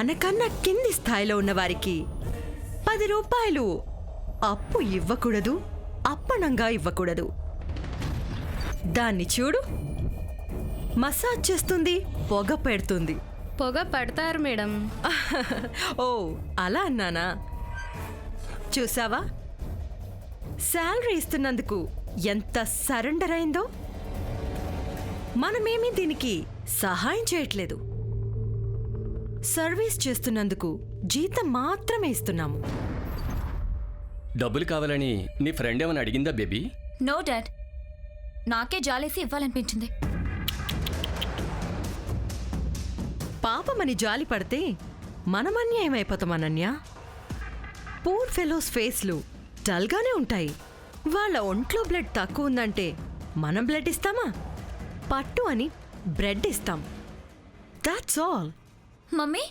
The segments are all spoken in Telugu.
మనకన్నా కింది స్థాయిలో ఉన్నవారికి 10 రూపాయలు అప్పు ఇవ్వకూడదు, అప్పనంగా ఇవ్వకూడదు. దాన్ని చూడు, మసాజ్ చేస్తుంది, పొగ పెడుతుంది. పొగ పెడతారు మేడం. ఓ అలా అన్నానా? చూసావా, శాలరీ ఇస్తున్నందుకు ఎంత సరెండర్ అయిందో. మనమేమీ దీనికి సహాయం చేయట్లేదు. సర్వీస్ చేస్తున్నందుకు జీతం మాత్రమే ఇస్తున్నాము. డబ్బులు కావాలని నీ ఫ్రెండ్ ఏమైనా అడిగిందా బేబీ? నో డాడ్, నాకే జాలేసి ఇవ్వాలనిపించింది. పాపమని జాలి పడితే మనమన్యాయమైపోతాం అనన్య. పూర్ ఫెలోస్ ఫేస్లు డల్గానే ఉంటాయి. వాళ్ళ ఒంట్లో బ్లడ్ తక్కువ ఉందంటే మనం బ్లడ్ ఇస్తామా? పట్టు అని బ్రెడ్ ఇస్తాం. That's all. మమ్మీ,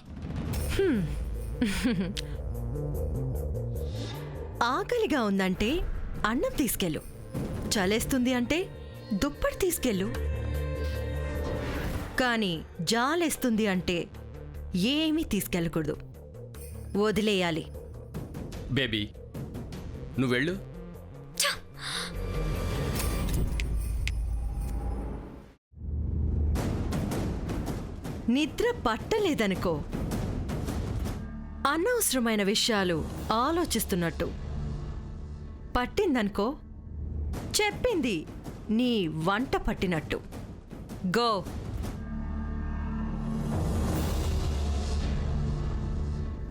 ఆకలిగా ఉందంటే అన్నం తీసుకెళ్ళు, చలేస్తుంది అంటే దుప్పటి తీసుకెళ్ళు. కానీ జాలేస్తుంది అంటే ఏమీ తీసుకెళ్ళకూడదు, వదిలేయాలి. బేబీ నువ్వెళ్ళు. నిద్ర పట్టలేదనుకో, అనవసరమైన విషయాలు ఆలోచిస్తున్నట్టు. పట్టిందనుకో, చెప్పింది నీ వంట పట్టినట్టు. గో.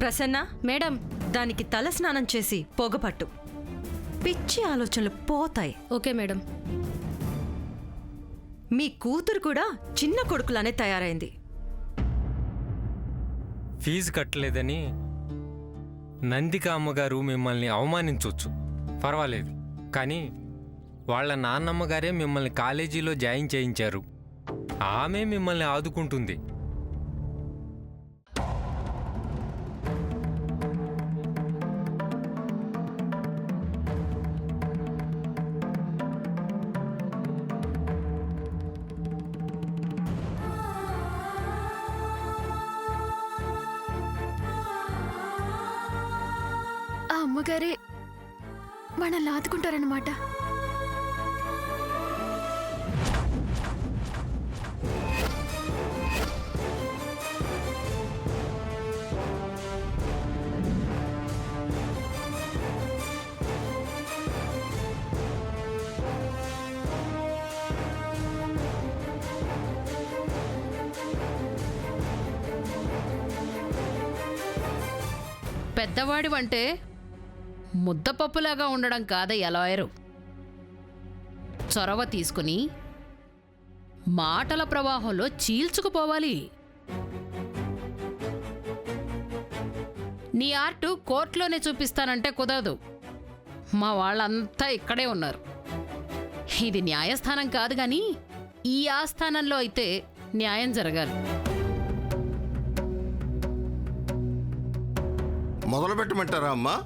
ప్రసన్న మేడం. దానికి తల స్నానం చేసి పొగపట్టు. పిచ్చి ఆలోచనలు పోతాయి. Okay madam. మీ కూతురు కూడా చిన్న కొడుకులానే తయారైంది. ఫీజు కట్టలేదని నందిక అమ్మగారు మిమ్మల్ని అవమానించవచ్చు, పర్వాలేదు. కానీ వాళ్ళ నాన్నమ్మగారే మిమ్మల్ని కాలేజీలో జాయిన్ చేయించారు. ఆమె మిమ్మల్ని ఆదుకుంటుంది. ఆ అమ్మగారే మనల్ని ఆదుకుంటారన్నమాట. పెద్దవాడివంటే ముద్దపప్పులాగా ఉండడం కాదయ్య లాయరు. చొరవ తీసుకుని మాటల ప్రవాహంలో చీల్చుకుపోవాలి. నీ ఆర్టు కోర్టులోనే చూపిస్తానంటే కుదరదు. మా వాళ్ళంతా ఇక్కడే ఉన్నారు. ఇది న్యాయస్థానం కాదు కానీ ఈ ఆస్థానంలో అయితే న్యాయం జరగాలి. మొదలు పెట్టమంటారా అమ్మా?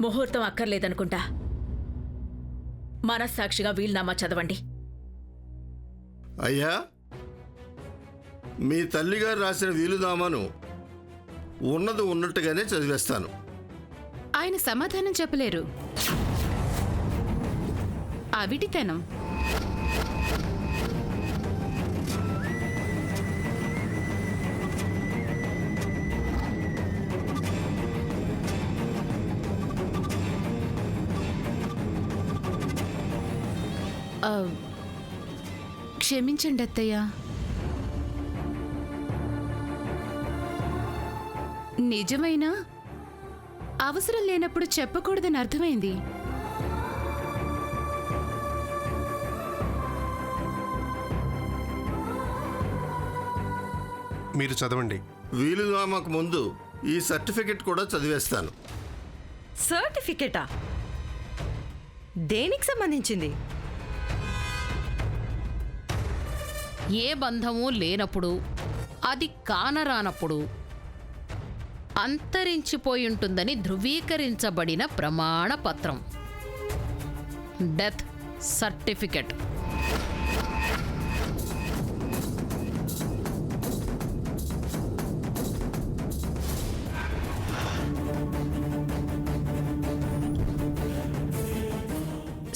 ముహూర్తం అక్కర్లేదనుకుంటా. మనస్సాక్షిగా వీలునామా చదవండి. అయ్యా, మీ తల్లిగారు రాసిన వీలునామాను ఉన్నది ఉన్నట్టుగానే చదివేస్తాను. ఆయన సమాధానం చెప్పలేరు. అవిటితనం. క్షమించండి అత్తయ్య. నిజమైనా అవసరం లేనప్పుడు చెప్పకూడదని అర్థమైంది. మీరు చదవండి. వీలునామాకు ముందు ఈ సర్టిఫికెట్ కూడా చదివేస్తాను. సర్టిఫికెటా? దేనికి సంబంధించింది? ఏ బంధము లేనప్పుడు, అది కానరానప్పుడు అంతరించిపోయుంటుందని ధృవీకరించబడిన ప్రమాణ పత్రం. Death certificate.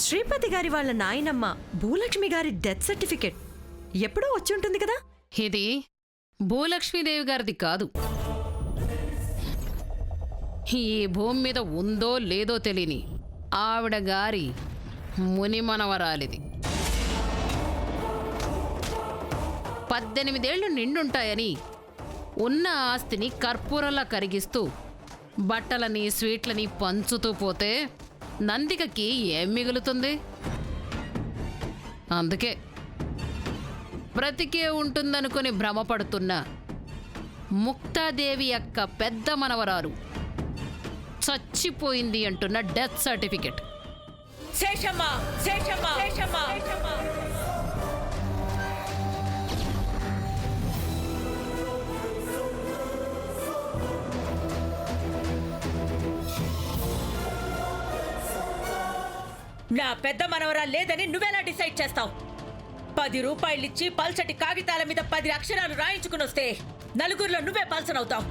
శ్రీపతి గారి వాళ్ళ నాయనమ్మ భూలక్ష్మి గారి డెత్ సర్టిఫికెట్ ఎప్పుడో వచ్చి ఉంటుంది కదా. ఇది భూలక్ష్మీదేవి గారిది కాదు. ఈ భూమి మీద ఉందో లేదో తెలియని ఆవిడ గారి ముని మనవరాలిది. 18 ఏళ్లు నిండుంటాయని ఉన్న ఆస్తిని కర్పూరంలా కరిగిస్తూ బట్టలని స్వీట్లని పంచుతూ పోతే నందికకి ఏం మిగులుతుంది? అందుకే బ్రతికే ఉంటుందనుకుని భ్రమపడుతున్న ముక్తాదేవి యొక్క పెద్ద మనవరాలు చచ్చిపోయింది అంటున్న డెత్ సర్టిఫికెట్. శేషమ్మ శేషమ్మ శేషమ్మ నా పెద్ద మనవరా లేదని నువ్వెలా డిసైడ్ చేస్తావు? 10 రూపాయలిచ్చి పల్చటి కాగితాల మీద 10 అక్షరాలు రాయించుకుని వస్తే నలుగురిలో నువ్వే పల్సనవుతావు.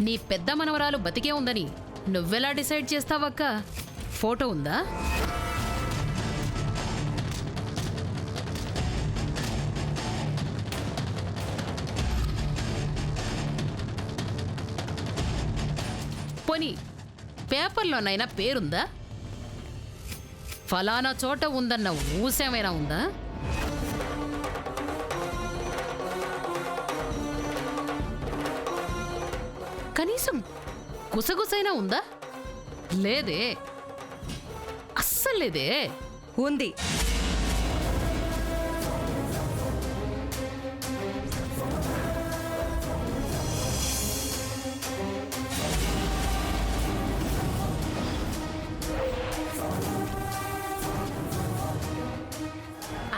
నీ పెద్ద మనవరాలు బతికే ఉందని నువ్వెలా డిసైడ్ చేస్తావక్క? ఫోటో ఉందా? పోనీ పేపర్లోనైనా పేరుందా? ఫలానా చోట ఉందన్న ఊసేమైనా ఉందా? కనీసం గుసగుసైనా ఉందా? లేదే, అస్సలు లేదే. ఉంది.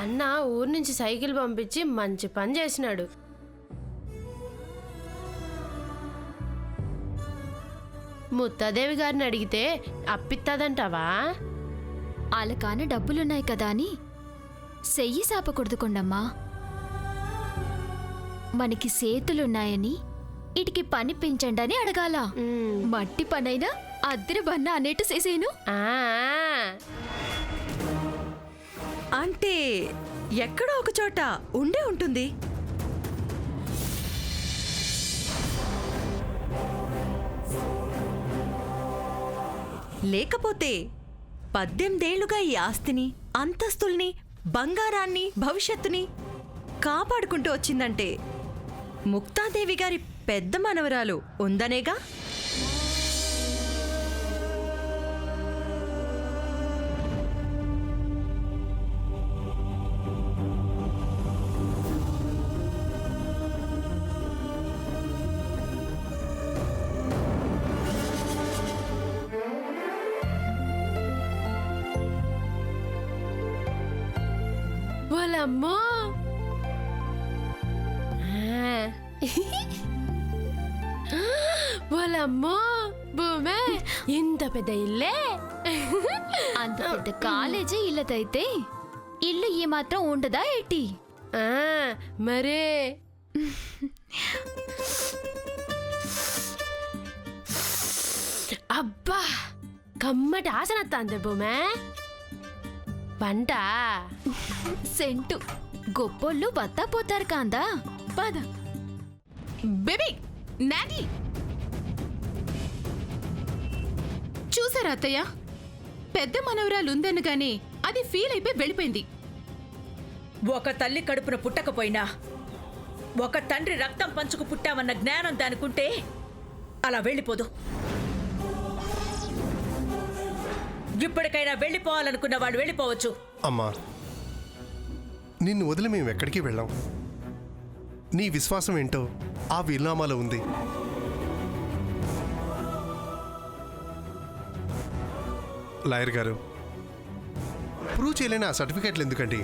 అన్న ఊరు నుంచి సైకిల్ పంపించి మంచి పని చేసినాడు. ముత్తాదేవి గారిని అడిగితే అప్పిత్తదంటావా? వాళ్ళకాన డబ్బులున్నాయి కదా అని సెయ్యి సాపకూడదు కొండమ్మా. మనకి సేతులున్నాయని ఇటికి పని పెంచండి అడగాల. మట్టి పనైనా అద్దె బన్న అనేట్టు చేసేను. అంటే ఎక్కడో ఒక చోట ఉండే ఉంటుంది. లేకపోతే 18 ఏళ్లుగా ఈ ఆస్తిని, అంతస్తుల్ని, బంగారాన్ని, భవిష్యత్తుని కాపాడుకుంటూ వచ్చిందంటే ముక్తాదేవి గారి పెద్ద మనవరాలు ఉందనేగా. వాళ్ళమ్మో వాళ్ళమ్మో భూమే ఇంత పెద్ద ఇల్లే. అంత పెద్ద కాలేజీ ఇల్లదైతే ఇల్లు ఈ మాత్రం ఉండదా ఏంటి? మరే అబ్బా కమ్మటి ఆసనత్తాంది భూమే. పంట సెంటు గొప్పోళ్ళు వత్తా పోతారు కాందా. పద బేబీ నాని చూసారా అత్తయ్య? పెద్ద మనవరాలు ఉందనగానే అది ఫీల్ అయిపోయి వెళ్ళిపోయింది. ఒక తల్లి కడుపున పుట్టకపోయినా ఒక తండ్రి రక్తం పంచుకు పుట్టామన్న జ్ఞానం దానికుంటే అలా వెళ్ళిపోదు. ఇప్పటికైనా వెళ్ళిపోవాలనుకున్న వాళ్ళు వెళ్ళిపోవచ్చు. అమ్మా, నిన్ను వదిలి మేము ఎక్కడికి వెళ్ళాం. నీ విశ్వాసం ఏంటో ఆ వీలునామాలో ఉంది. లాయర్ గారు, ప్రూవ్ చేయలేని ఆ సర్టిఫికేట్లు ఎందుకండి?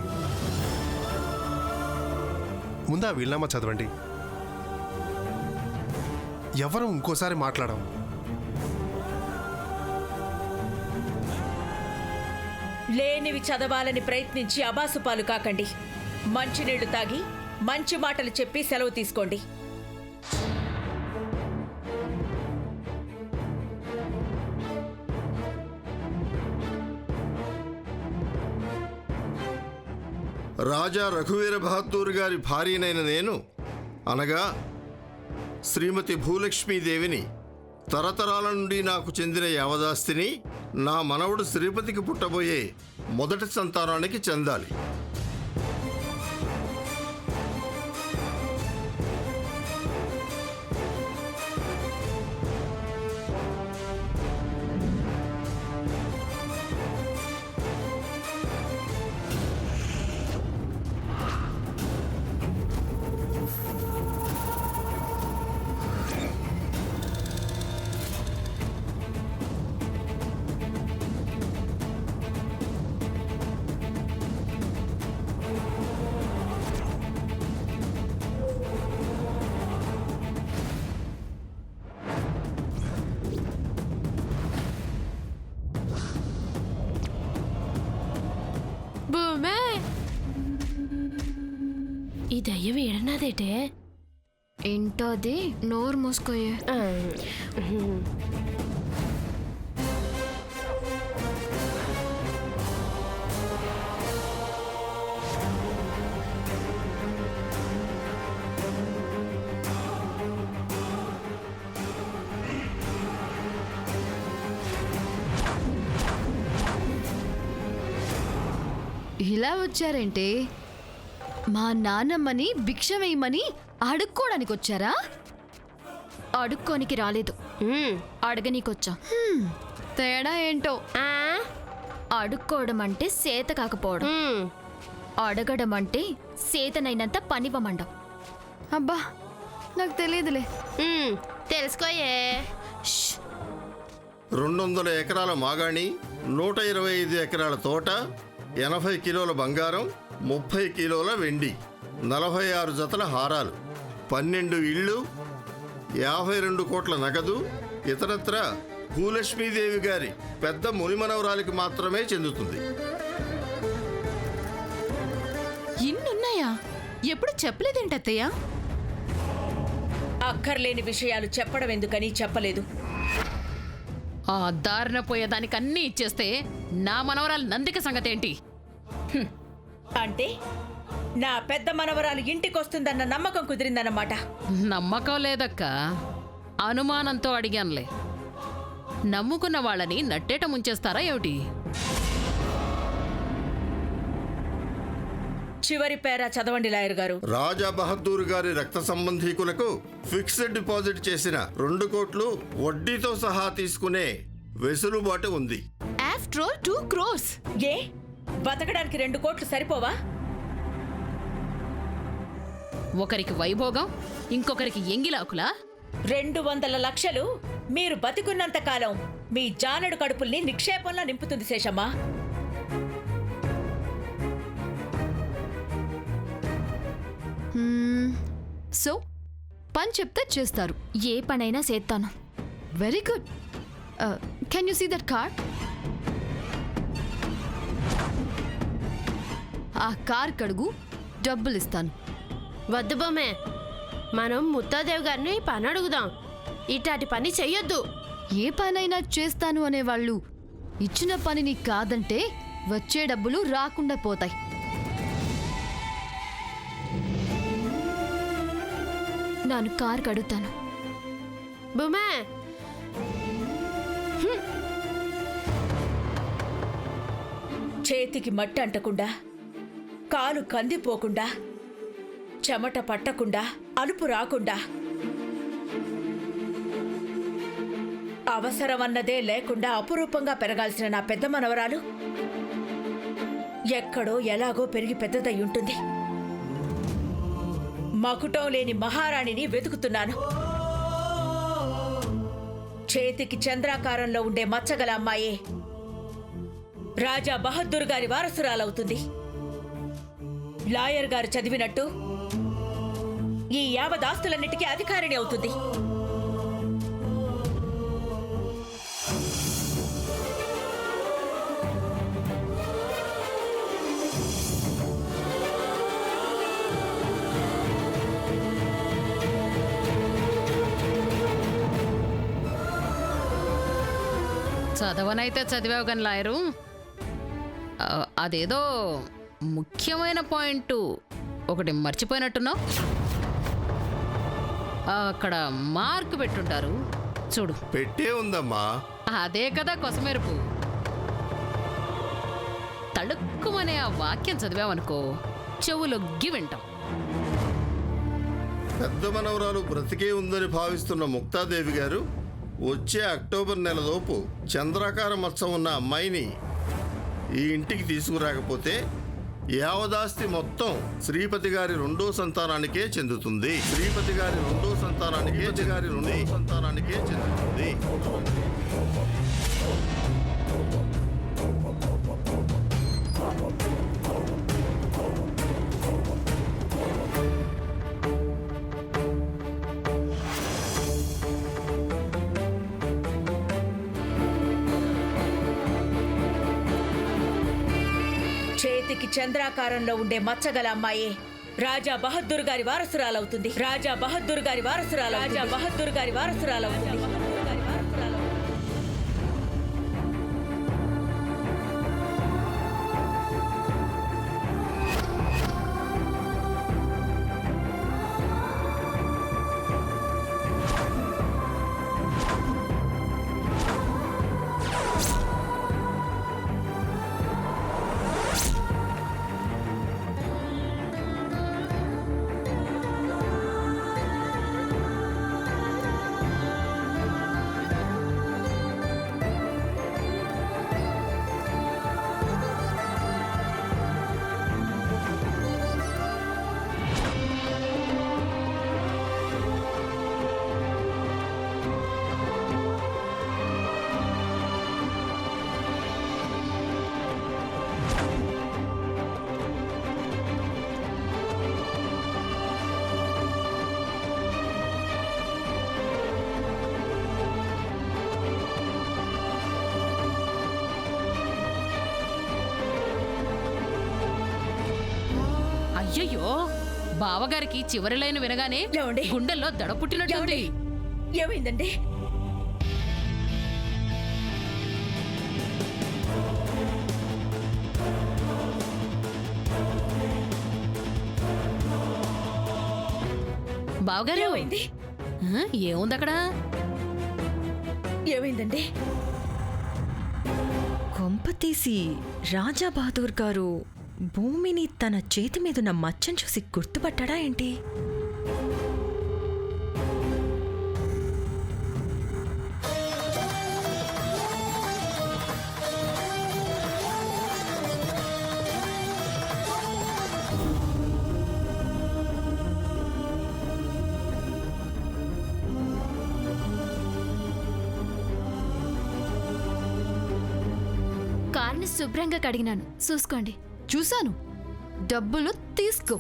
ముందు ఆ వీలునామా చదవండి. ఎవరు ఇంకోసారి మాట్లాడాం. లేనివి చదవాలని ప్రయత్నించి అబాసుపాలు కాకండి. మంచినీళ్లు తాగి మంచి మాటలు చెప్పి సెలవు తీసుకోండి. రాజా రఘువీర బహదూర్ గారి భార్యనైన నేను అనగా శ్రీమతి భూలక్ష్మీదేవిని తరతరాల నుండి నాకు చెందిన యావదాస్తిని నా మనవడు శ్రీపతికి పుట్టబోయే మొదటి సంతానానికి చెందాలి. భూమే ఈ దయ్యం ఏడన్నాదేటే? ఏంటో అది, నోరు మూసుకోయే. ఇలా వచ్చారేంటి? మా నాన్నమ్మని భిక్ష వేయమని అడుక్కోడానికి వచ్చారా? అడుక్కోనికి రాలేదు, అడగనీకొచ్చా. తేడా ఏంటో. అడుక్కోవడం అంటే సేత కాకపోవడం, అడగడం అంటే సేతనైనంత పనివ్వమండం. అబ్బా నాకు తెలియదులే. తెలుసుకోయే. 200 ఎకరాల మాగాణి, 125 ఎకరాల తోట, 80 కిలోల బంగారం, 30 కిలోల వెండి, 46 జతల హారాలు, 12 ఇళ్ళు, 52 కోట్ల నగదు ఇతరత్ర భూలక్ష్మీదేవి గారి పెద్ద మునిమనవరాలికి మాత్రమే చెందుతుంది. ఇన్నున్నాయా? ఎప్పుడు చెప్పలేదేంటత్తయ్య? అక్కర్లేని విషయాలు చెప్పడం ఎందుకని చెప్పలేదు. ఆ దారిన పోయేదానికి అన్నీ ఇచ్చేస్తే నా మనవరాలు నందిక సంగతి ఏంటి? అంటే నా పెద్ద మనవరాలు ఇంటికొస్తుందన్న నమ్మకం కుదిరిందన్నమాట. నమ్మకం లేదక్క, అనుమానంతో అడిగానులే. నమ్ముకున్న వాళ్ళని నట్టేట ముంచేస్తారా ఏమిటి? చివరి పేర చదవండి లాయర్ గారు. రాజా బహదూర్ గారి రక్త సంబంధీకులకు ఫిక్స్డ్ డిపాజిట్ చేసిన 2 కోట్లు వడ్డీతో సహా తీసుకునే వెసులుబాటు ఉంది. After all 2 crores. ఏ బతకడానికి 2 కోట్లు సరిపోవా? ఒకరికి వైభోగం, ఇంకొకరికి ఎంగిలాకులా? 200 లక్షలు మీరు బతికున్నంత కాలం మీ జానడు కడుపుల్ని నిక్షేపంలా నింపుతుంది శేషమ్మ. సో పని చెప్తే చేస్తారు. ఏ పనైనా చేస్తాను. Very good. Can you see that car? ఆ కార్ కడుగు, డబ్బులు ఇస్తాను. వద్దు బొమ్మే, మనం ముత్తాదేవి గారిని పని అడుగుదాం. ఇట్లాంటి పని చెయ్యొద్దు. ఏ పనైనా చేస్తాను అనేవాళ్ళు ఇచ్చిన పనిని కాదంటే వచ్చే డబ్బులు రాకుండా పోతాయి. నేను కార్ కడుగుతాను. బొమ్మే చేతికి మట్టి అంటకుండా, కాలు కందిపోకుండా, చెమట పట్టకుండా, అలుపు రాకుండా, అవసరమన్నదే లేకుండా అపురూపంగా పెరగాల్సిన నా పెద్ద మనవరాలు ఎక్కడో ఎలాగో పెరిగి పెద్దదై ఉంటుంది. మకుటం లేని మహారాణిని వెతుకుతున్నాను. చేతికి చంద్రాకారంలో ఉండే మచ్చగల అమ్మాయే రాజా బహదూర్ గారి వారసురాలవుతుంది. లాయర్ గారు చదివినట్టు ఈ యావదాస్తులన్నిటికీ అధికారిణి అవుతుంది. చదవనైతే చదివావు కానీ లాయరు, అదేదో ముఖ్యమైన పాయింట్ ఒకటి మర్చిపోయినట్టున్నావు. అక్కడ మార్క్ పెట్టుంటారు చూడు. పెట్టే ఉందమ్మా. అదే కదా కొసమెరుపు. తళుక్కుమనే ఆ వాక్యం చదివామనుకో చెవులొగ్గి వింటాం. పెద్ద మనవరాలు బ్రతికే ఉందని భావిస్తున్న ముక్తాదేవి గారు వచ్చే అక్టోబర్ నెలలోపు చంద్రాకార మచ్చ ఉన్న అమ్మాయిని ఈ ఇంటికి తీసుకురాకపోతే యావదాస్తి మొత్తం శ్రీపతి గారి రెండో సంతానానికే చెందుతుంది. శ్రీపతి గారి రెండో సంతానానికే చెందుతుంది. చేతికి చంద్రాకారంలో ఉండే మచ్చగల అమ్మాయి రాజా బహదూర్ గారి వారసురాలవుతుంది. రాజా బహదూర్ గారి వారసురాలవుతుంది. అయ్యయ్యో, బావగారికి చివరి లైన్ వినగానే ఏమండి? గుండెల్లో దడ పుట్టినట్టుంది. ఏమైందండి? బావగారు ఏమైంది? ఏముంది అక్కడ? ఏమైందండి? కొంప తీసి రాజా బహదూర్ గారు భూమిని తన చేతి మీదున్న మచ్చను చూసి గుర్తుపట్టాడా ఏంటి? కార్ని శుభ్రంగా కడిగినాను, చూసుకోండి. చూశాను. డబ్బులు తీసుకో.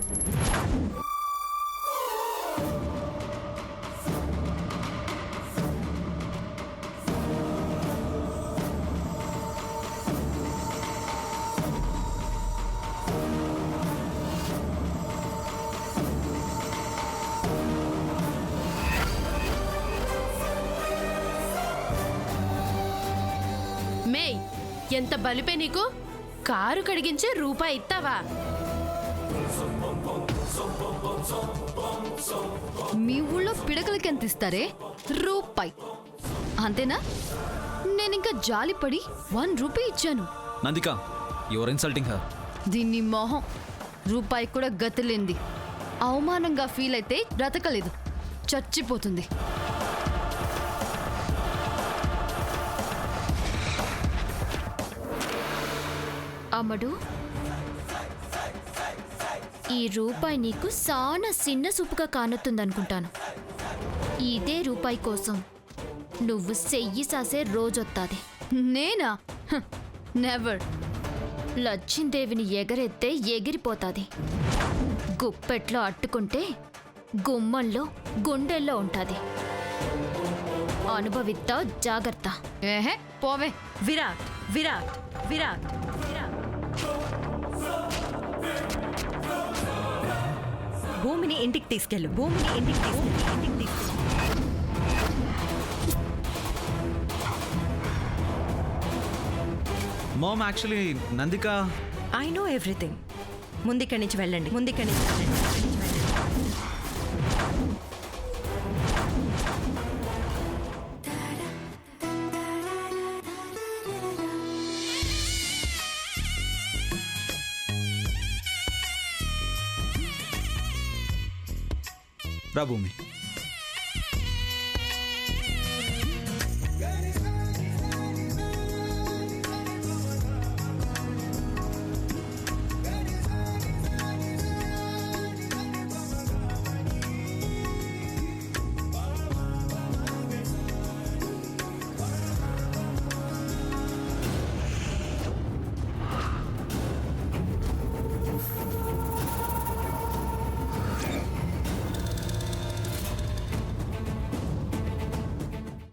మేయ్, ఎంత బలిపే నీకు? కారు కడిగించి రూపాయి ఇస్తావా? మీ ఊళ్ళో పిడకలకి ఎంత ఇస్తారే? రూపాయి. అంతేనా? నేనింకా జాలిపడి 1 రూపీ ఇచ్చాను. Nandika, your insulting her. దీన్ని మొహం రూపాయి కూడా గతిలేంది. అవమానంగా ఫీల్ అయితే బ్రతకలేదు, చచ్చిపోతుంది. అమ్మడు, ఈ రూపాయి నీకు సానా చిన్న సూపుగా కానొత్తుందనుకుంటాను. ఇదే రూపాయి కోసం నువ్వు చెయ్యి సాసే రోజొత్తాది. నేనా? నెవర్. లచ్చిందేవిని ఎగరెత్తే ఎగిరిపోతాది. గుప్పెట్లో అట్టుకుంటే గుమ్మంలో గుండెల్లో ఉంటాది. అనుభవిత్తావు, జాగ్రత్త. ఏహే, పోవే. విరాట్ విరాట్ విరాట్ విరాట్ భూమిని ఇంటికి తీసుకెళ్ళు. Mom, actually Nandika. I know everything. ముందిక్కడి నుంచి వెళ్ళండి, ముందిక్కడి నుంచి వెళ్ళండి. రా భూమి.